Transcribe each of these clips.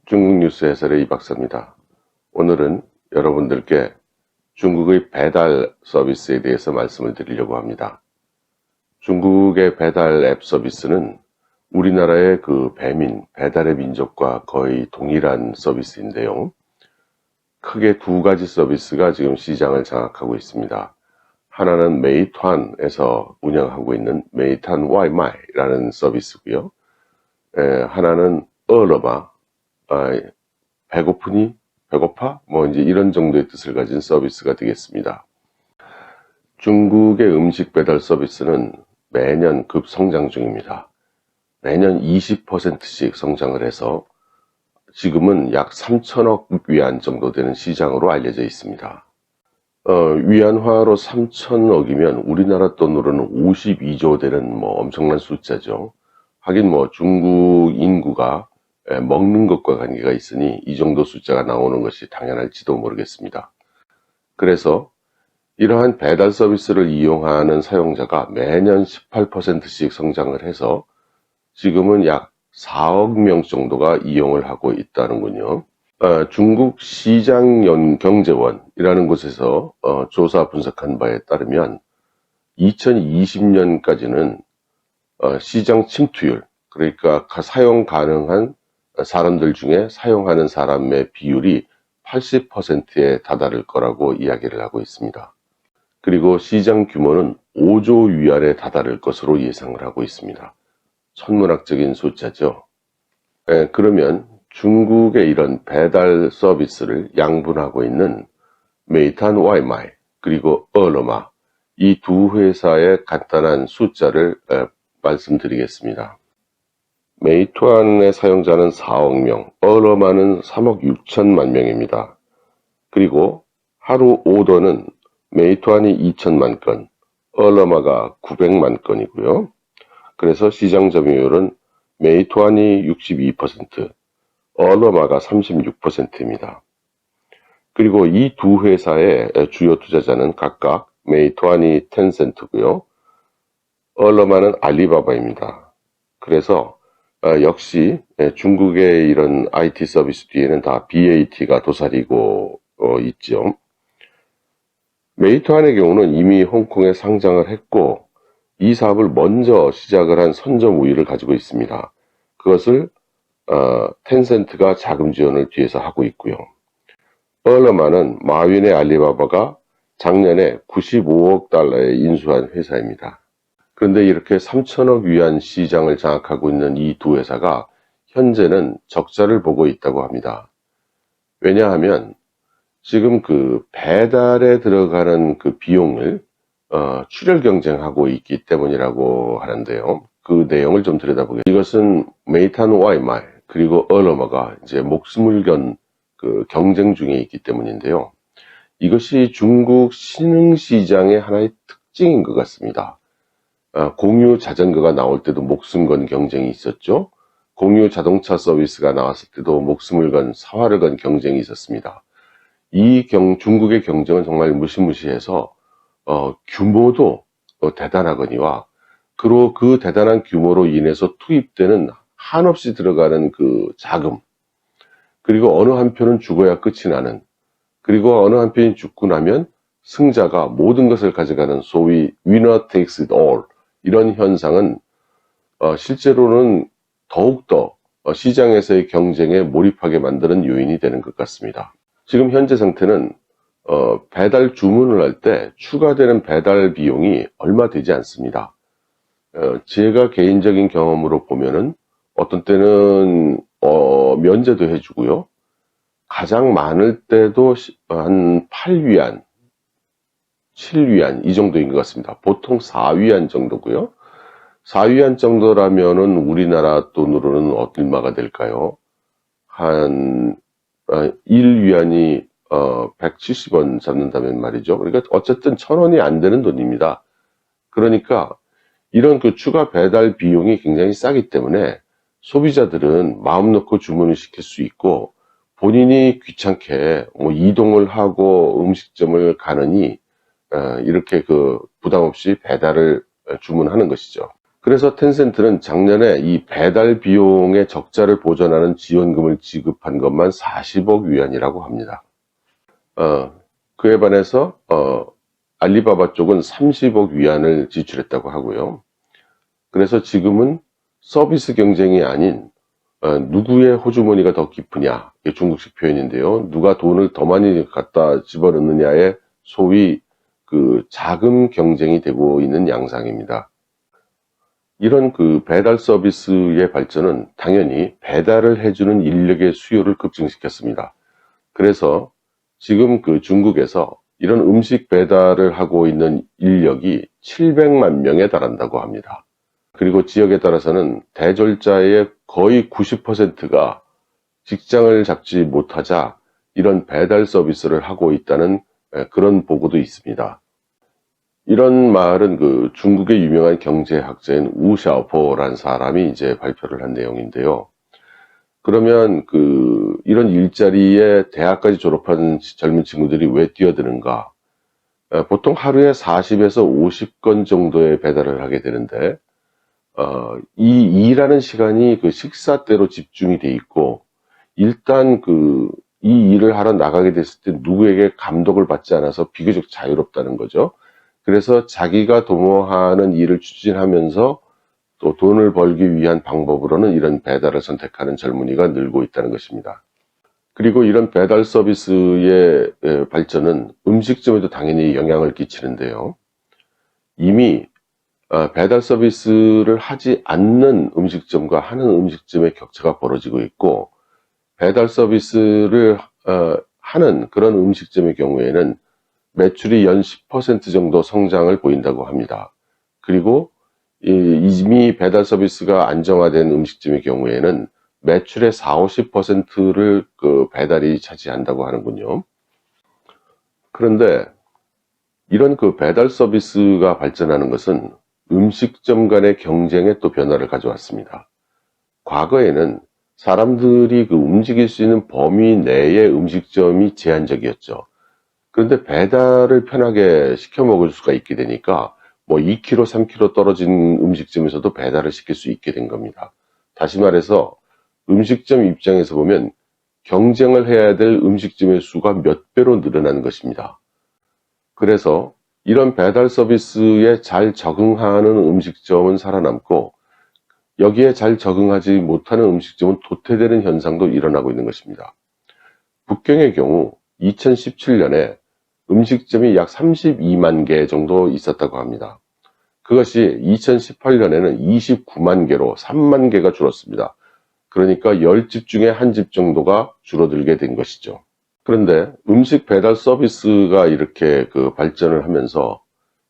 중국 뉴스 해설의 이 박사입니다. 오늘은 여러분들께 중국의 배달 서비스에 대해서 말씀을 드리려고 합니다. 중국의 배달 앱 서비스는 우리나라의 그 배달의 민족과 거의 동일한 서비스인데요. 크게 두 가지 서비스가 지금 시장을 장악하고 있습니다. 하나는 메이투안에서 운영하고 있는 메이탄 와이마이라는 서비스고요. 하나는 얼어마, 배고프니? 배고파? 이제 이런 정도의 뜻을 가진 서비스가 되겠습니다. 중국의 음식 배달 서비스는 매년 급성장 중입니다. 매년 20%씩 성장을 해서 지금은 약 3천억 위안 정도 되는 시장으로 알려져 있습니다. 위안화로 3천억이면 우리나라 돈으로는 52조 되는 엄청난 숫자죠. 하긴 중국 인구가 먹는 것과 관계가 있으니 이 정도 숫자가 나오는 것이 당연할지도 모르겠습니다. 그래서 이러한 배달 서비스를 이용하는 사용자가 매년 18%씩 성장을 해서 지금은 약 4억 명 정도가 이용을 하고 있다는군요. 중국 시장경제원이라는 곳에서 조사 분석한 바에 따르면 2020년까지는 시장 침투율, 그러니까 사용 가능한 사람들 중에 사용하는 사람의 비율이 80%에 다다를 거라고 이야기를 하고 있습니다. 그리고 시장 규모는 5조 위안에 다다를 것으로 예상을 하고 있습니다. 천문학적인 숫자죠. 그러면 중국의 이런 배달 서비스를 양분하고 있는 메이탄 와이마이 그리고 얼어마, 이 두 회사의 간단한 숫자를 말씀드리겠습니다. 메이투안의 사용자는 4억 명, 얼어마는 3억 6천만 명입니다. 그리고 하루 오더는 메이투안이 2천만 건, 얼어마가 900만 건이고요. 그래서 시장 점유율은 메이투안이 62%, 얼어마가 36%입니다. 그리고 이 두 회사의 주요 투자자는 각각 메이투안이 텐센트고요. 얼어마는 알리바바입니다. 그래서 역시 중국의 이런 IT 서비스 뒤에는 다 BAT가 도사리고 있죠. 메이투안의 경우는 이미 홍콩에 상장을 했고 이 사업을 먼저 시작을 한 선점 우위를 가지고 있습니다. 그것을 텐센트가 자금 지원을 뒤에서 하고 있고요. 얼러마는 마윈의 알리바바가 작년에 95억 달러에 인수한 회사입니다. 그런데 이렇게 3천억 위안 시장을 장악하고 있는 이 두 회사가 현재는 적자를 보고 있다고 합니다. 왜냐하면 지금 그 배달에 들어가는 그 비용을 출혈 경쟁하고 있기 때문이라고 하는데요. 그 내용을 좀 들여다보겠습니다. 이것은 메이탄 와이마이 그리고 얼어마가 이제 목숨을 건 그 경쟁 중에 있기 때문인데요. 이것이 중국 신흥시장의 하나의 특징인 것 같습니다. 공유 자전거가 나올 때도 목숨 건 경쟁이 있었죠. 공유 자동차 서비스가 나왔을 때도 목숨을 건 사활을 건 경쟁이 있었습니다. 중국의 경쟁은 정말 무시무시해서 규모도 대단하거니와 그 대단한 규모로 인해서 투입되는 한없이 들어가는 그 자금, 그리고 어느 한편은 죽어야 끝이 나는, 그리고 어느 한편이 죽고 나면 승자가 모든 것을 가져가는 소위 winner takes it all, 이런 현상은 실제로는 더욱더 시장에서의 경쟁에 몰입하게 만드는 요인이 되는 것 같습니다. 지금 현재 상태는 배달 주문을 할 때 추가되는 배달 비용이 얼마 되지 않습니다. 제가 개인적인 경험으로 보면은 어떤 때는 면제도 해주고요. 가장 많을 때도 한 8위안, 7위안 이 정도인 것 같습니다. 보통 4위안 정도고요. 4위안 정도라면은 우리나라 돈으로는 얼마가 될까요? 한 1위안이 170원 잡는다면 말이죠. 그러니까 어쨌든 1,000원이 안 되는 돈입니다. 그러니까 이런 그 추가 배달 비용이 굉장히 싸기 때문에 소비자들은 마음 놓고 주문을 시킬 수 있고 본인이 귀찮게 이동을 하고 음식점을 가느니 이렇게 그 부담 없이 배달을 주문하는 것이죠. 그래서 텐센트는 작년에 이 배달 비용의 적자를 보전하는 지원금을 지급한 것만 40억 위안이라고 합니다. 그에 반해서 알리바바 쪽은 30억 위안을 지출했다고 하고요. 그래서 지금은 서비스 경쟁이 아닌 누구의 호주머니가 더 깊으냐, 이게 중국식 표현인데요. 누가 돈을 더 많이 갖다 집어넣느냐의 소위 그 자금 경쟁이 되고 있는 양상입니다. 이런 그 배달 서비스의 발전은 당연히 배달을 해주는 인력의 수요를 급증시켰습니다. 그래서 지금 그 중국에서 이런 음식 배달을 하고 있는 인력이 700만 명에 달한다고 합니다. 그리고 지역에 따라서는 대졸자의 거의 90%가 직장을 잡지 못하자 이런 배달 서비스를 하고 있다는 그런 보고도 있습니다. 이런 말은 그 중국의 유명한 경제학자인 우샤오포라는 사람이 이제 발표를 한 내용인데요. 그러면 이런 일자리에 대학까지 졸업한 젊은 친구들이 왜 뛰어드는가? 보통 하루에 40에서 50건 정도의 배달을 하게 되는데, 이 일하는 시간이 그 식사 때로 집중이 돼 있고, 일단 이 일을 하러 나가게 됐을 때 누구에게 감독을 받지 않아서 비교적 자유롭다는 거죠. 그래서 자기가 도모하는 일을 추진하면서 또 돈을 벌기 위한 방법으로는 이런 배달을 선택하는 젊은이가 늘고 있다는 것입니다. 그리고 이런 배달 서비스의 발전은 음식점에도 당연히 영향을 끼치는데요. 이미 배달 서비스를 하지 않는 음식점과 하는 음식점의 격차가 벌어지고 있고, 배달 서비스를 하는 그런 음식점의 경우에는 매출이 연 10% 정도 성장을 보인다고 합니다. 그리고 이미 배달 서비스가 안정화된 음식점의 경우에는 매출의 40~50%를 그 배달이 차지한다고 하는군요. 그런데 이런 그 배달 서비스가 발전하는 것은 음식점 간의 경쟁에 또 변화를 가져왔습니다. 과거에는 사람들이 움직일 수 있는 범위 내의 음식점이 제한적이었죠. 그런데 배달을 편하게 시켜 먹을 수가 있게 되니까 뭐 2km, 3km 떨어진 음식점에서도 배달을 시킬 수 있게 된 겁니다. 다시 말해서 음식점 입장에서 보면 경쟁을 해야 될 음식점의 수가 몇 배로 늘어나는 것입니다. 그래서 이런 배달 서비스에 잘 적응하는 음식점은 살아남고, 여기에 잘 적응하지 못하는 음식점은 도태되는 현상도 일어나고 있는 것입니다. 북경의 경우 2017년에 음식점이 약 32만 개 정도 있었다고 합니다. 그것이 2018년에는 29만 개로 3만 개가 줄었습니다. 그러니까 10집 중에 한 집 정도가 줄어들게 된 것이죠. 그런데 음식 배달 서비스가 이렇게 발전을 하면서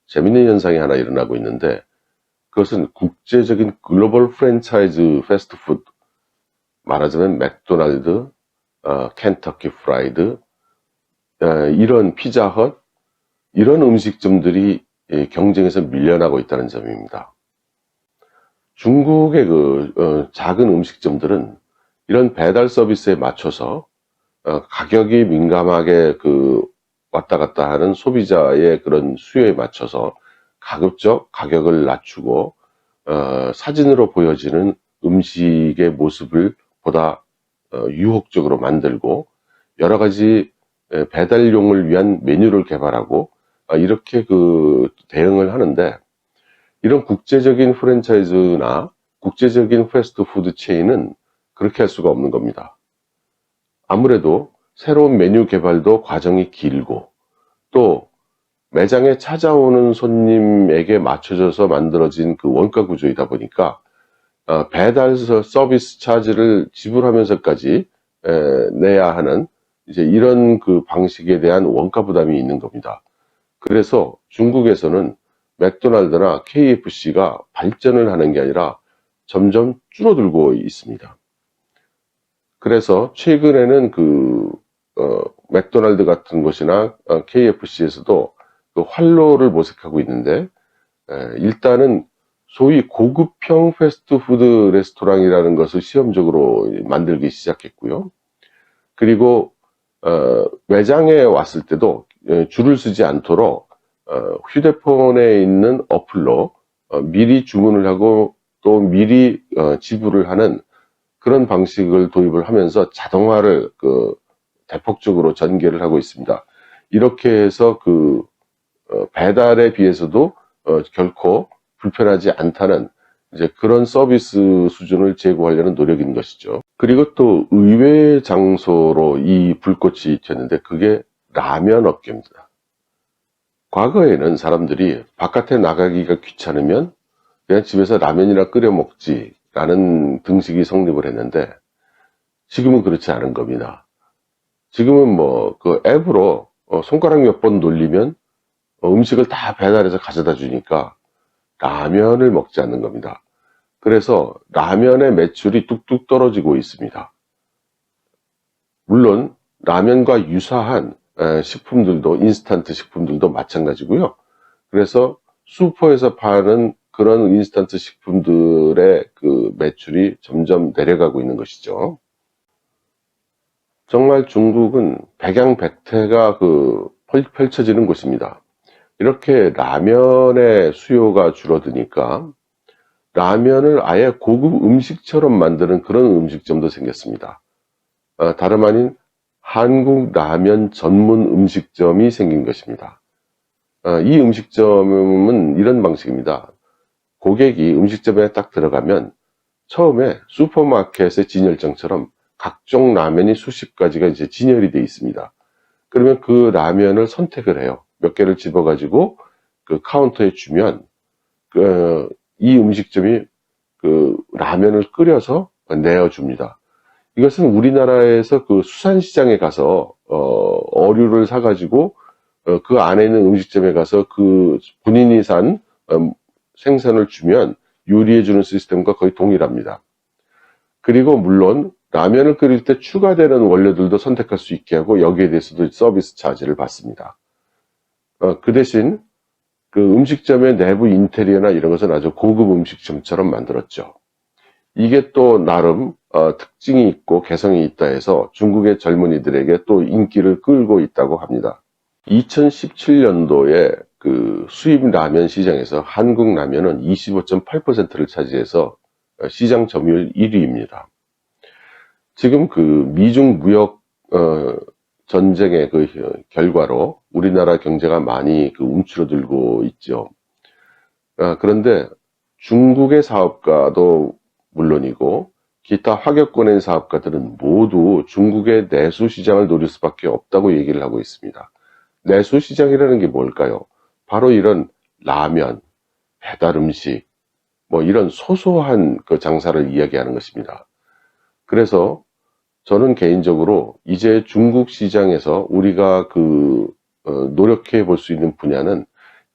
재밌는 현상이 하나 일어나고 있는데, 그것은 국제적인 글로벌 프랜차이즈 패스트푸드, 말하자면 맥도날드, 켄터키 프라이드, 이런 피자헛, 이런 음식점들이 경쟁에서 밀려나고 있다는 점입니다. 중국의 작은 음식점들은 이런 배달 서비스에 맞춰서 가격이 민감하게 왔다 갔다 하는 소비자의 그런 수요에 맞춰서 가급적 가격을 낮추고 사진으로 보여지는 음식의 모습을 보다 유혹적으로 만들고 여러 가지 배달용을 위한 메뉴를 개발하고 이렇게 대응을 하는데, 이런 국제적인 프랜차이즈나 국제적인 패스트푸드 체인은 그렇게 할 수가 없는 겁니다. 아무래도 새로운 메뉴 개발도 과정이 길고, 또 매장에 찾아오는 손님에게 맞춰져서 만들어진 원가 구조이다 보니까 배달 서비스 차지를 지불하면서까지 내야 하는 이제 이런 방식에 대한 원가 부담이 있는 겁니다. 그래서 중국에서는 맥도날드나 KFC가 발전을 하는 게 아니라 점점 줄어들고 있습니다. 그래서 최근에는 맥도날드 같은 곳이나 KFC에서도 활로를 모색하고 있는데, 일단은 소위 고급형 패스트푸드 레스토랑이라는 것을 시험적으로 만들기 시작했고요. 그리고 매장에 왔을 때도 줄을 서지 않도록 휴대폰에 있는 어플로 미리 주문을 하고 또 미리 지불을 하는 그런 방식을 도입을 하면서 자동화를 대폭적으로 전개를 하고 있습니다. 이렇게 해서 배달에 비해서도 결코 불편하지 않다는 이제 그런 서비스 수준을 제고하려는 노력인 것이죠. 그리고 또 의외의 장소로 이 불꽃이 튀었는데 그게 라면 업계입니다. 과거에는 사람들이 바깥에 나가기가 귀찮으면 그냥 집에서 라면이나 끓여 먹지라는 등식이 성립을 했는데 지금은 그렇지 않은 겁니다. 지금은 그 앱으로 손가락 몇 번 돌리면 음식을 다 배달해서 가져다 주니까 라면을 먹지 않는 겁니다. 그래서 라면의 매출이 뚝뚝 떨어지고 있습니다. 물론 라면과 유사한 식품들도 인스턴트 식품들도 마찬가지고요. 그래서 슈퍼에서 파는 그런 인스턴트 식품들의 매출이 점점 내려가고 있는 것이죠. 정말 중국은 백양백태가 펼쳐지는 곳입니다. 이렇게 라면의 수요가 줄어드니까 라면을 아예 고급 음식처럼 만드는 그런 음식점도 생겼습니다. 다름 아닌 한국 라면 전문 음식점이 생긴 것입니다. 이 음식점은 이런 방식입니다. 고객이 음식점에 딱 들어가면 처음에 슈퍼마켓의 진열장처럼 각종 라면이 수십 가지가 이제 진열이 되어 있습니다. 그러면 그 라면을 선택을 해요. 몇 개를 집어가지고 그 카운터에 주면 이 음식점이 라면을 끓여서 내어줍니다. 이것은 우리나라에서 수산시장에 가서 어류를 사가지고 그 안에 있는 음식점에 가서 본인이 산 생선을 주면 요리해주는 시스템과 거의 동일합니다. 그리고 물론 라면을 끓일 때 추가되는 원료들도 선택할 수 있게 하고 여기에 대해서도 서비스 차지를 받습니다. 그 대신 음식점의 내부 인테리어나 이런 것은 아주 고급 음식점처럼 만들었죠. 이게 또 나름 특징이 있고 개성이 있다 해서 중국의 젊은이들에게 또 인기를 끌고 있다고 합니다. 2017년도에 수입 라면 시장에서 한국 라면은 25.8%를 차지해서 시장 점유율 1위입니다. 지금 미중 무역 전쟁의 결과로 우리나라 경제가 많이 움츠러들고 있죠. 그런데 중국의 사업가도 물론이고 기타 화격권의 사업가들은 모두 중국의 내수 시장을 노릴 수밖에 없다고 얘기를 하고 있습니다. 내수 시장이라는 게 뭘까요? 바로 이런 라면, 배달 음식, 이런 소소한 장사를 이야기하는 것입니다. 그래서 저는 개인적으로 이제 중국 시장에서 우리가 노력해 볼 수 있는 분야는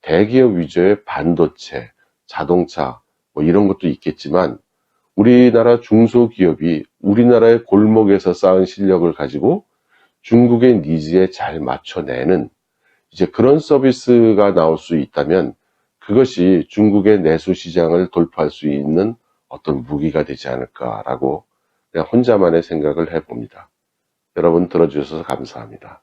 대기업 위주의 반도체, 자동차 이런 것도 있겠지만 우리나라 중소기업이 우리나라의 골목에서 쌓은 실력을 가지고 중국의 니즈에 잘 맞춰내는 이제 그런 서비스가 나올 수 있다면 그것이 중국의 내수 시장을 돌파할 수 있는 어떤 무기가 되지 않을까라고 그냥 혼자만의 생각을 해봅니다. 여러분 들어주셔서 감사합니다.